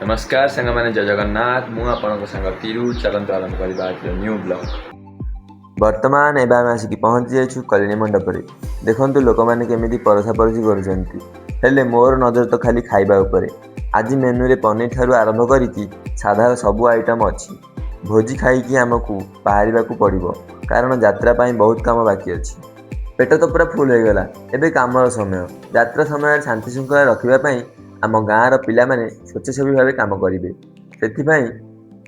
नमस्कार सांग मैंने जय जगन्नाथ मु आपण सांग तिरु चलत आरंभ करवा न्यू ब्लॉग। बर्तमान एवं आम आसिक पहुँची जाइछु कलिनी मंडप। देखु लोक मैंने केमी परसा परसी कर मोर नजर तो खाली खाइबा उपरे। आज मेनू रे पनीर ठारू आरंभ करी साधार सबू आइटम अच्छी। भोजी खाई आमको बाहर को पड़ो कारण यात्रा बहुत काम बाकी अच्छी। पेट तो पूरा फुल हो गला। एबे कामर समय यात्रा समय शांति श्रृंखला रखापी आम गाँवर पिला माने स्वच्छेसेवी भाव काम करेंगे। से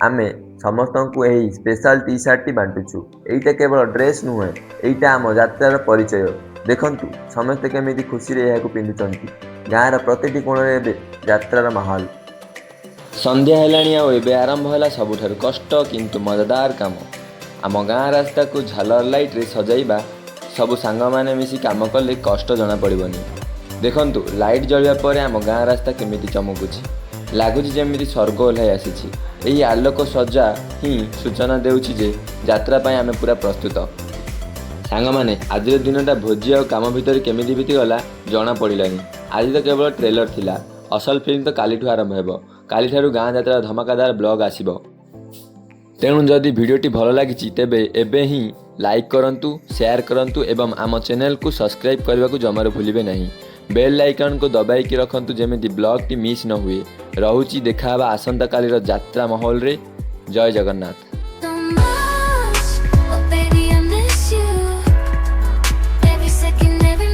आमे समस्त को यही स्पेशल टी शर्ट टी बांटुछु। एटा केवल ड्रेस नुहे, एटा आम यात्रार परिचय। देखंतु समस्ते केमिति खुशी रे यहाको पिंधुचंती। गाँर प्रतिटी कोण रे यात्रार माहौल। संध्या हेलाणी एबे आरंभ होला सबुठारु कष्ट किंतु मजादार काम। आम गाँ रास्ता को झालर लाइट रे सजाइबा सबु सांग माने मिसी काम कले कष्ट जना पड़िबनी। देखंतु लाइट जलिया परे आम गाँ रास्ता केमिति चमकुछि, लागुछि जेमिति स्वर्ग ओह्लाई आसीछि। एही आलोक सज्जा ही सूचना देउछि जे यात्रा पई आमे पूरा प्रस्तुत। सांग माने आज दिनटा भोजी और काम भितर केमिति बीती गला जना पड़िलानी। आज तो केवल ट्रेलर थिला, असल फिल्म तो कालीठू आरंभ हेबो। कालीठारू गाँ यात्रा धमाकादार ब्लॉग आसीबो। तेणु जदि भिडियोटी भल लगी तेबे एबे ही लाइक करंतु, शेयर करंतु एवं आम चैनल को सब्सक्राइब करने को जमार भूलिबे नहीं। बेल आइकन को दबाई रखंतु जेमिति ब्लॉग टी मिस न हुए। रहुची देखा आसंता कालीर यात्रा माहौल रे। जय जगन्नाथ।